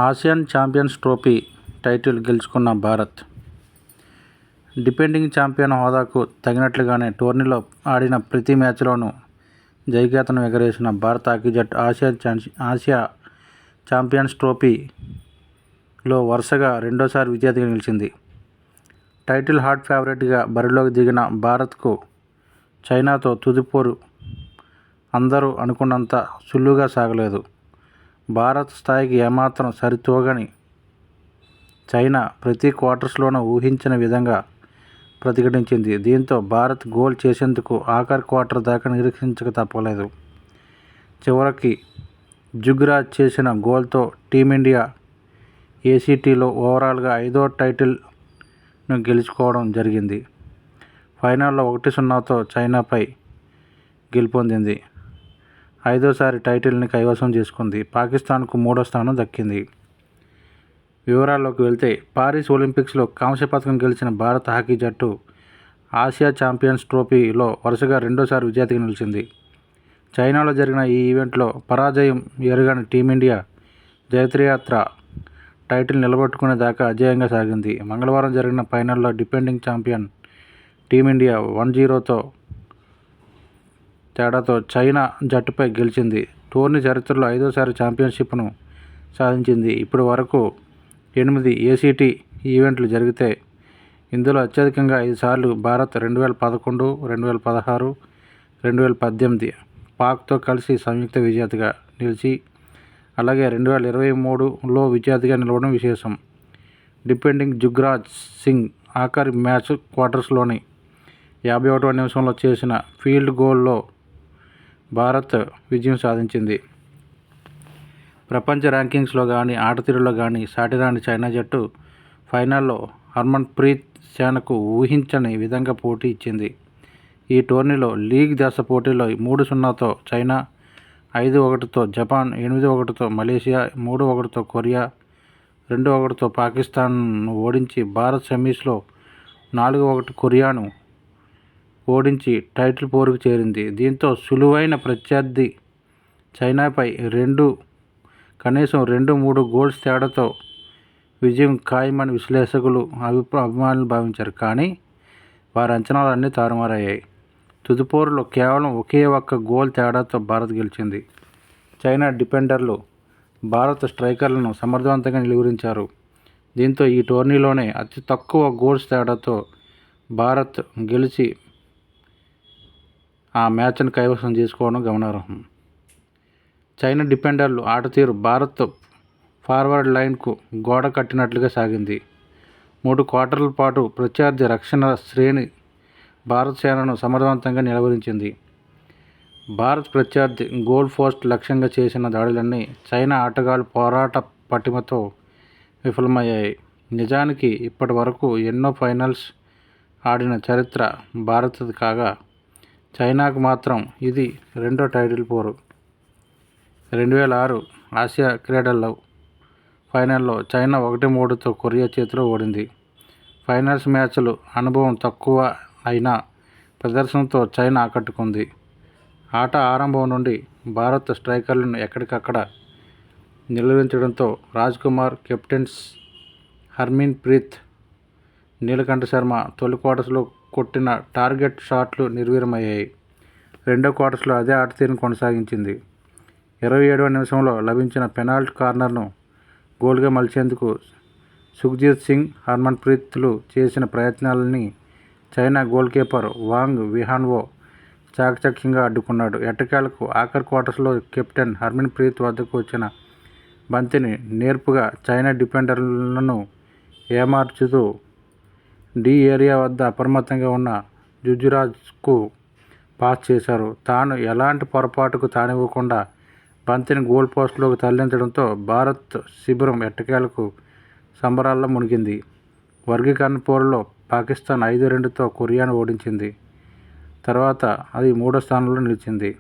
Asian champions trophy title గెలుచుకున్న Bharat. Defending champion హోదాకు తగినట్లుగానే టోర్నీలో ఆడిన ప్రతి మ్యాచ్లోనూ జయకేతనం ఎగరేసిన భారత హాకీ జట్టు ఆసియా ఛాంపియన్స్ ట్రోఫీలో వరుసగా రెండోసారి విజేతగా నిలిచింది. టైటిల్ హాట్ ఫేవరెట్గా బరిలోకి దిగిన భారత్కు చైనాతో తుదిపోరు అందరూ అనుకున్నంత సులువుగా సాగలేదు. భారత్ స్థాయికి ఏమాత్రం సరితూగని చైనా ప్రతి క్వార్టర్స్లోనూ ఊహించని విధంగా ప్రతిఘటించింది. దీంతో భారత్ గోల్ చేసేందుకు ఆఖరి క్వార్టర్ దాకా నిరీక్షించక తప్పలేదు. చివరికి జుగ్రాజ్ చేసిన గోల్తో టీమిండియా ఏసీటీలో ఓవరాల్గా 5వ టైటిల్ను గెలుచుకోవడం జరిగింది. ఫైనల్లో 1-0తో చైనాపై గెలుపొందింది. 5వసారి టైటిల్ని కైవసం చేసుకుంది. పాకిస్తాన్కు 3వ స్థానం దక్కింది. వివరాల్లోకి వెళ్తే, పారిస్ ఒలింపిక్స్లో కాంస్య పతకం గెలిచిన భారత హాకీ జట్టు ఆసియా ఛాంపియన్స్ ట్రోఫీలో వరుసగా రెండోసారి విజేతగా నిలిచింది. చైనాలో జరిగిన ఈ ఈవెంట్లో పరాజయం ఎరుగని టీమిండియా జైత్రయాత్ర టైటిల్ నిలబెట్టుకునే దాకా అజేయంగా సాగింది. మంగళవారం జరిగిన ఫైనల్లో డిఫెండింగ్ ఛాంపియన్ టీమిండియా 1-0 తేడాతో చైనా జట్టుపై గెలిచింది. టోర్నీ చరిత్రలో 5వసారి ఛాంపియన్షిప్ను సాధించింది. ఇప్పటి వరకు 8 ఏసీటీ ఈవెంట్లు జరిగితే ఇందులో అత్యధికంగా 5 సార్లు భారత్ 2011, 2016, 2018 పాక్తో కలిసి సంయుక్త విజేతగా నిలిచి, అలాగే 2023లో విజేతగా నిలవడం విశేషం. డిఫెండింగ్ జుగ్రాజ్ సింగ్ ఆఖరి మ్యాచ్ క్వార్టర్స్లోని 51వ నిమిషంలో చేసిన ఫీల్డ్ గోల్లో భారత్ విజయం సాధించింది. ప్రపంచ ర్యాంకింగ్స్లో కానీ, ఆటతీరులో కానీ సాటిరాని చైనా జట్టు ఫైనల్లో హర్మన్ప్రీత్ సేనకు ఊహించని విధంగా పోటీ ఇచ్చింది. ఈ టోర్నీలో లీగ్ దశ పోటీలో 3-0తో చైనా, 5-1తో జపాన్, 8-1తో మలేషియా, 3-1తో కొరియా, 2-1తో పాకిస్తాన్ను ఓడించి భారత్ సెమీస్లో 4-1 కొరియాను ఓడించి టైటిల్ పోరుకు చేరింది. దీంతో సులువైన ప్రత్యర్థి చైనాపై కనీసం 2-3 గోల్స్ తేడాతో విజయం ఖాయమని విశ్లేషకులు, అభిమానులు భావించారు. కానీ వారి అంచనాలన్నీ తారుమారయ్యాయి. తుదిపోరులో కేవలం ఒకే ఒక్క గోల్ తేడాతో భారత్ గెలిచింది. చైనా డిఫెండర్లు భారత స్ట్రైకర్లను సమర్థవంతంగా నిలువరించారు. దీంతో ఈ టోర్నీలోనే అతి తక్కువ గోల్స్ తేడాతో భారత్ గెలిచి ఆ మ్యాచ్ను కైవసం చేసుకోవడం గమనార్హం. చైనా డిఫెండర్లు ఆటతీరు భారత్ ఫార్వర్డ్ లైన్కు గోడ కట్టినట్లుగా సాగింది. 3 క్వార్టర్ల పాటు ప్రత్యర్థి రక్షణ శ్రేణి భారత సేనను సమర్థవంతంగా నిలువరించింది. భారత్ ప్రత్యర్థి గోల్ పోస్ట్ లక్ష్యంగా చేసిన దాడులన్నీ చైనా ఆటగాళ్ల పోరాట పటిమతో విఫలమయ్యాయి. నిజానికి ఇప్పటి వరకు ఎన్నో ఫైనల్స్ ఆడిన చరిత్ర భారత్ది కాగా, చైనాకు మాత్రం ఇది 2వ టైటిల్ పోరు. 2006 ఆసియా క్రీడల్లో ఫైనల్లో చైనా 1-3తో కొరియా చేతిలో ఓడింది. ఫైనల్స్ మ్యాచ్లు అనుభవం తక్కువ అయినా ప్రదర్శనతో చైనా ఆకట్టుకుంది. ఆట ఆరంభం నుండి భారత స్ట్రైకర్లను ఎక్కడికక్కడ నిలువరించడంతో రాజ్కుమార్, కెప్టెన్ హర్మన్ప్రీత్, నీలకంఠ శర్మ తొలి క్వార్టర్స్లో కొట్టిన టార్గెట్ షాట్లు నిర్వీర్యమయ్యాయి. రెండో క్వార్టర్స్లో అదే ఆటతీరును కొనసాగించింది. 27వ నిమిషంలో లభించిన పెనాల్టీ కార్నర్ను గోల్గా మలిచేందుకు సుఖ్జీత్ సింగ్, హర్మన్ప్రీత్లు చేసిన ప్రయత్నాలని చైనా గోల్ కీపర్ వాంగ్ విహాన్వో చాకచక్యంగా అడ్డుకున్నాడు. ఎట్టకేలకు ఆఖరి క్వార్టర్స్లో కెప్టెన్ హర్మన్ప్రీత్ వద్దకు వచ్చిన బంతిని నేర్పుగా చైనా డిఫెండర్లను ఏమార్చుతూ డి ఏరియా వద్ద అప్రమత్తంగా ఉన్న జుజ్రాజ్కు పాస్ చేశారు. తాను ఎలాంటి పొరపాటుకు తానివ్వకుండా బంతిని గోల్ పోస్టులోకి తరలించడంతో భారత్ శిబిరం ఎట్టకేలకు సంబరాల్లో మునిగింది. వర్గీకరణ పోరులో పాకిస్తాన్ 5-2తో కొరియాను ఓడించింది. తర్వాత అది 3వ స్థానంలో నిలిచింది.